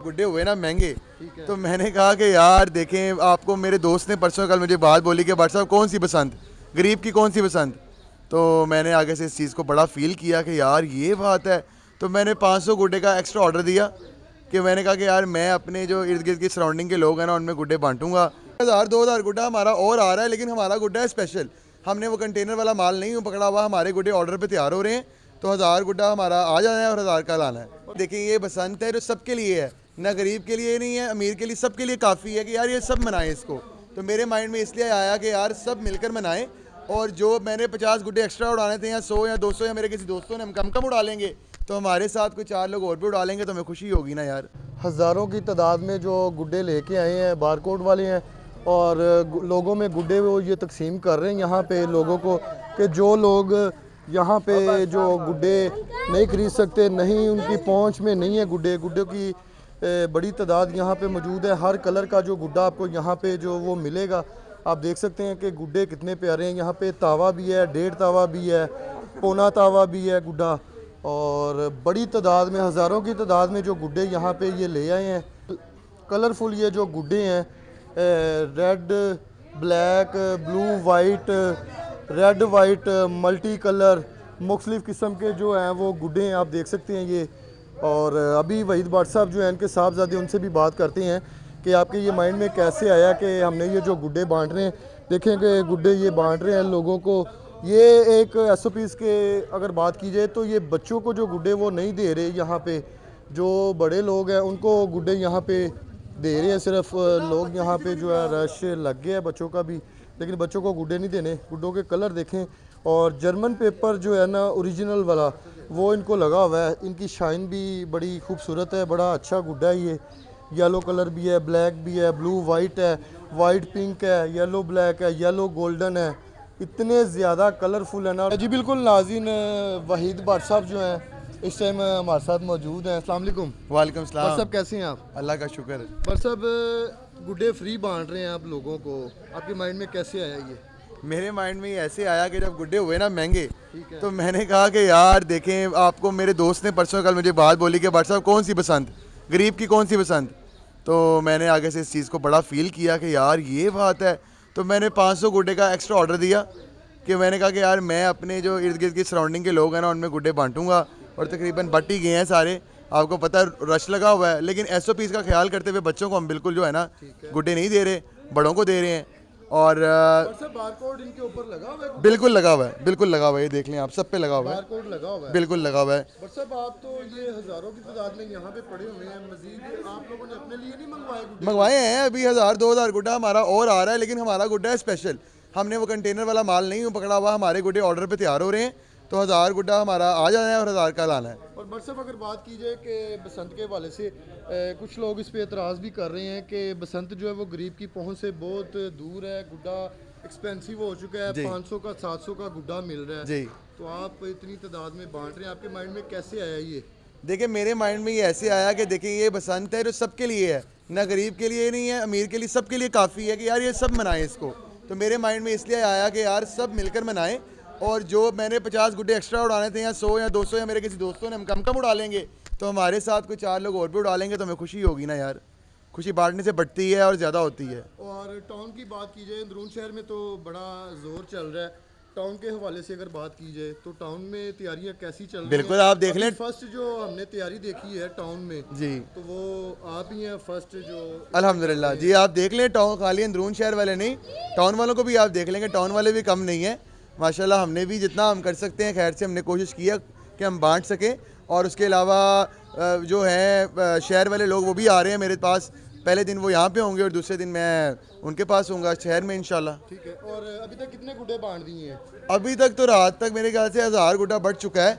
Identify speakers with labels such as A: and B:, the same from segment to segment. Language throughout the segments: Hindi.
A: गुड्डे हुए ना महंगे, तो मैंने कहा कि यार देखें, आपको मेरे दोस्त ने परसों कल मुझे बात बोली कि भाई साहब कौन सी पसंद, गरीब की कौन सी पसंद। तो मैंने आगे से इस चीज़ को बड़ा फील किया कि यार ये बात है। तो मैंने 500 गुड्डे का एक्स्ट्रा ऑर्डर दिया कि मैंने कहा कि यार मैं अपने जो इर्द गिर्द की सराउंडिंग के लोग हैं ना, उनमें गुड्डे बांटूंगा। 1000-2000 गुड्डा हमारा और आ रहा है, लेकिन हमारा गुड्डा है स्पेशल। हमने वो कंटेनर वाला माल नहीं पकड़ा हुआ, हमारे गुड्डे ऑर्डर पे तैयार हो रहे हैं। तो 1000 गुड्डा हमारा आ जाना है और 1000 का लाना है। देखिए ये बसंत है जो सबके लिए है, ना गरीब के लिए नहीं है, अमीर के लिए, सबके लिए काफ़ी है कि यार ये सब मनाएं इसको। तो मेरे माइंड में इसलिए आया कि यार सब मिलकर मनाएं। और जो मैंने 50 गुड्डे एक्स्ट्रा उड़ाने थे, या 100 या 200, या मेरे किसी दोस्तों ने हम कम कम उड़ा लेंगे, तो हमारे साथ कोई 4 लोग और भी उड़ा लेंगे तो हमें खुशी होगी ना यार।
B: हज़ारों की तादाद में जो गुड्डे लेके आए हैं, बारकोड वाले हैं, और लोगों में गुड्डे वो ये तकसीम कर रहे हैं यहाँ पे लोगों को, कि जो लोग यहाँ पे जो गुड्डे नहीं खरीद सकते, नहीं उनकी पहुँच में नहीं है गुड्डे की बड़ी तादाद यहाँ पे मौजूद है। हर कलर का जो गुड्डा आपको यहाँ पे जो वो मिलेगा। आप देख सकते हैं कि गुड्डे कितने प्यारे हैं। यहाँ पे तावा भी है, 1.5 तावा भी है, पौना तावा भी है गुड्डा, और बड़ी तादाद में, हज़ारों की तादाद में जो गुड्डे यहाँ पे ये ले आए हैं। कलरफुल ये जो गुड्डे हैं, red, black, blue, white, red white, multi colour, मुख्तलिफ़ किस्म के जो हैं वो गुड्डे हैं, आप देख सकते हैं ये। और अभी वहीद भाट साहब जो हैं, इनके साहबजादे, उनसे भी बात करते हैं कि आपके ये माइंड में कैसे आया कि हमने ये जो गुड्डे बांट रहे हैं। देखें कि गुड्डे ये बांट रहे हैं लोगों को। ये एक SOPs के अगर बात की जाए तो ये बच्चों को जो गुड्डे वो नहीं दे रहे यहाँ पे, जो बड़े लोग हैं उनको गुड्डे यहाँ पे दे रहे हैं। सिर्फ लोग यहाँ पे जो है रश लग गया है बच्चों का भी, लेकिन बच्चों को गुड्डे नहीं देने। गुड्डों के कलर देखें, और जर्मन पेपर जो है ना ओरिजिनल वाला, वो इनको लगा हुआ है। इनकी शाइन भी बड़ी खूबसूरत है, बड़ा अच्छा गुड्डा है ये। येलो कलर भी है, ब्लैक भी है, ब्लू वाइट है, वाइट पिंक है, येलो ब्लैक है, येलो गोल्डन है। इतने ज़्यादा कलरफुल है ना जी। बिल्कुल नाज़रीन, वहीद भाट साहब जो हैं इस टाइम हमारे साथ मौजूद हैं। अस्सलाम वालेकुम।
A: वालेकुम सलाम।
B: भाट साहब कैसे हैं आप?
A: अल्लाह का शुक्र है।
B: भाट साहब गुड्डे फ्री बांट रहे हैं आप लोगों को, आपके माइंड में कैसे आया ये?
A: मेरे माइंड में ऐसे आया कि जब गुड्डे हुए ना महंगे, तो मैंने कहा कि यार देखें, आपको मेरे दोस्त ने परसों कल मुझे बात बोली कि भाई साहब कौन सी पसंद, गरीब की कौन सी पसंद। तो मैंने आगे से इस चीज़ को बड़ा फील किया कि यार ये बात है। तो मैंने 500 गुड्डे का एक्स्ट्रा ऑर्डर दिया कि मैंने कहा कि यार मैं अपने जो इर्द गिर्द की सराउंडिंग के लोग हैं ना, उनमें गुड्डे बांटूंगा। और तकरीबन बट ही गए हैं सारे, आपको पता है रश लगा हुआ है। लेकिन SOPs का ख्याल करते हुए बच्चों को हम बिल्कुल जो है ना गुड्डे नहीं दे रहे, बड़ों को दे रहे हैं। और
B: बारकोड इनके ऊपर लगा हुआ है?
A: बिल्कुल लगा हुआ है, बिल्कुल लगा हुआ है, ये देख लें आप, सब पे लगा हुआ है,
B: बारकोड लगा हुआ है,
A: बिल्कुल लगा हुआ है।
B: बट साहब आप तो ये हज़ारों की तादाद में यहाँ पे पड़े हुए हैं, मजीद आप लोगों ने अपने लिए नहीं मंगवाए गुड्डे?
A: मंगवाए हैं, अभी 1000-2000 गुड्डा हमारा और आ रहा है, लेकिन हमारा गुड्डा है स्पेशल। हमने वो कंटेनर वाला माल नहीं पकड़ा हुआ, हमारे गुड्डे ऑर्डर पे तैयार हो रहे हैं। तो 1000 गुड्डा हमारा आ जाना है और 1000 का लाना है।
B: और बट साहब अगर बात की जाए कि बसंत के हवाले से कुछ लोग इस पे एतराज़ भी कर रहे हैं कि बसंत जो है वो गरीब की पहुँच से बहुत दूर है, गुड्डा एक्सपेंसिव हो चुका है, 500 का 700 का गुड्डा मिल रहा है जी। तो आप इतनी तादाद में बांट रहे हैं, आपके माइंड में कैसे आया ये?
A: देखिए मेरे माइंड में ये ऐसे आया कि देखिए ये बसंत है जो सबके लिए है, ना गरीब के लिए नहीं है, अमीर के लिए, सबके लिए काफ़ी है कि यार ये सब मनाएं इसको। तो मेरे माइंड में इसलिए आया कि यार सब मिलकर मनाएं। और जो मैंने 50 गुड्डे एक्स्ट्रा उड़ाने थे, या 100 या 200, या मेरे किसी दोस्तों ने हम कम कम उड़ा लेंगे, तो हमारे साथ कोई 4 लोग और भी उड़ा लेंगे तो हमें खुशी होगी ना यार। खुशी बांटने से बढ़ती है और ज़्यादा होती है।
B: और टाउन की बात की जाए, अंदरून शहर में तो बड़ा जोर चल रहा है। टाउन के हवाले से अगर बात की जाए तो टाउन में तैयारियां कैसी चल रही हैं?
A: बिल्कुल आप देख लें,
B: फर्स्ट जो हमने तैयारी देखी है टाउन में
A: जी,
B: तो वो आप ही हैं फर्स्ट जो।
A: अल्हम्दुलिल्लाह जी। आप देख लें, टाउन खाली अंदरून शहर वाले नहीं, टाउन वालों को भी आप देख लेंगे, टाउन वाले भी कम नहीं है माशाल्लाह। हमने भी जितना हम कर सकते हैं खैर से हमने कोशिश किया कि हम बांट सकें। और उसके अलावा जो है शहर वाले लोग वो भी आ रहे हैं मेरे पास। पहले दिन वो यहाँ पे होंगे और दूसरे दिन मैं उनके पास होऊंगा शहर में इंशाल्लाह।
B: ठीक है। और अभी तक कितने गुड्डे बांट दिए हैं?
A: अभी तक तो रात तक मेरे ख्याल से 1000 गुड्डा बढ़ चुका है।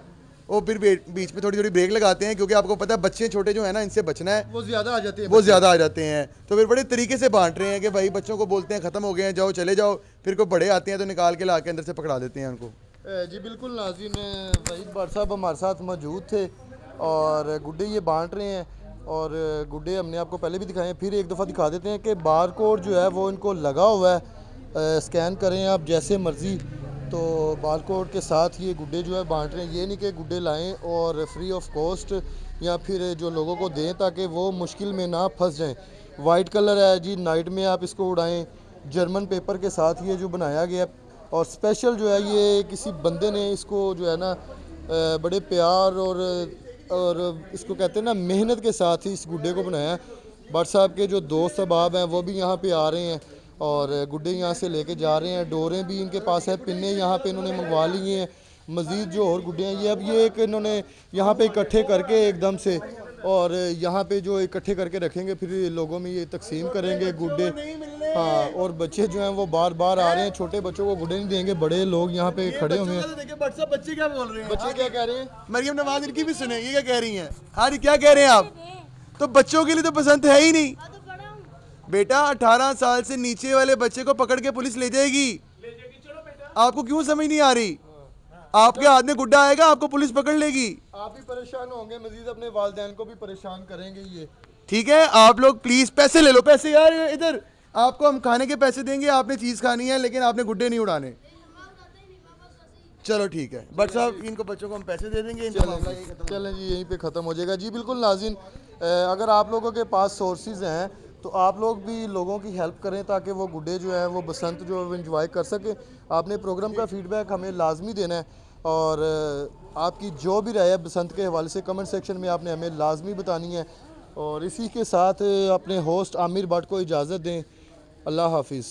A: वो फिर बीच में थोड़ी थोड़ी ब्रेक लगाते हैं, क्योंकि आपको पता है बच्चे छोटे जो है ना, इनसे बचना है,
B: वो ज़्यादा आ जाते हैं,
A: वो ज़्यादा आ जाते हैं। तो फिर बड़े तरीके से बांट रहे हैं कि भाई बच्चों को बोलते हैं ख़त्म हो गए हैं, जाओ चले जाओ। फिर कोई बड़े आते हैं तो निकाल के ला के अंदर से पकड़ा देते हैं उनको।
B: जी बिल्कुल नाज़रीन, वहीद भाट साहब हमारे साथ मौजूद थे और गुड्डे ये बांट रहे हैं। और गुड्डे हमने आपको पहले भी दिखाए हैं, फिर एक दफ़ा दिखा देते हैं कि बार कोड जो है वो इनको लगा हुआ है। स्कैन करें आप जैसे मर्ज़ी, तो बार कोड के साथ ये गुड्डे जो है बांट रहे हैं। ये नहीं कि गुड्डे लाएं और फ्री ऑफ कॉस्ट या फिर जो लोगों को दें ताकि वो मुश्किल में ना फंस जाएं। वाइट कलर है जी, नाइट में आप इसको उड़ाएं। जर्मन पेपर के साथ ये जो बनाया गया और स्पेशल जो है ये किसी बंदे ने इसको जो है ना बड़े प्यार और इसको कहते हैं ना मेहनत के साथ ही इस गुड्डे को बनाया। भट्ट साहब के जो दोस्त अहबाब हैं वो भी यहाँ पे आ रहे हैं और गुड्डे यहाँ से लेके जा रहे हैं। डोरें भी इनके पास है, पिन्ने यहाँ पे इन्होंने मंगवा लिए हैं। मज़ीद जो और गुड्डे हैं ये अब ये एक इन्होंने यहाँ पे इकट्ठे करके एकदम से और यहाँ पे जो इकट्ठे करके रखेंगे, फिर लोगों में ये तकसीम करेंगे गुड्डे। हाँ, और बच्चे जो हैं वो बार बार आ रहे हैं। छोटे बच्चों को गुड्डे नहीं देंगे, बड़े लोग यहाँ पे खड़े हुए हैं।
A: देखिए भट्ट साहब बच्चे क्या बोल रहे हैं,
B: बच्चे क्या कह रहे हैं?
A: मरियम नवाज इनकी भी सुने, ये क्या कह रही हैं? हाँ जी, क्या कह रहे हैं आप? तो बच्चों के लिए तो पसंद है ही नहीं बेटा। 18 साल से नीचे वाले बच्चे को पकड़ के पुलिस ले जाएगी। आपको क्यों समझ नहीं आ रही? आपके हाथ में गुड्डा आएगा, आपको पुलिस पकड़ लेगी।
B: आप भी परेशान होंगे, मजीद अपने वालिदैन को भी परेशान करेंगे ये।
A: ठीक है, आप लोग प्लीज पैसे ले लो, पैसे यार इधर। आपको हम खाने के पैसे देंगे, आपने चीज खानी है, लेकिन आपने गुड्डे नहीं उड़ाने। चलो ठीक है भट्ट साहब, इनको बच्चों को हम पैसे दे देंगे।
B: चलें जी, यहीं पे ख़त्म हो जाएगा जी। बिल्कुल नाज़रीन, अगर आप लोगों के पास सोर्सेज हैं तो आप लोग भी लोगों की हेल्प करें ताकि वो गुड्डे जो हैं वो बसंत जो है इंजॉय कर सकें। आपने प्रोग्राम का फीडबैक हमें लाजमी देना है और आपकी जो भी राय है बसंत के हवाले से कमेंट सेक्शन में आपने हमें लाजमी बतानी है। और इसी के साथ अपने होस्ट आमिर भट्ट को इजाज़त दें। अल्लाह हाफिज़।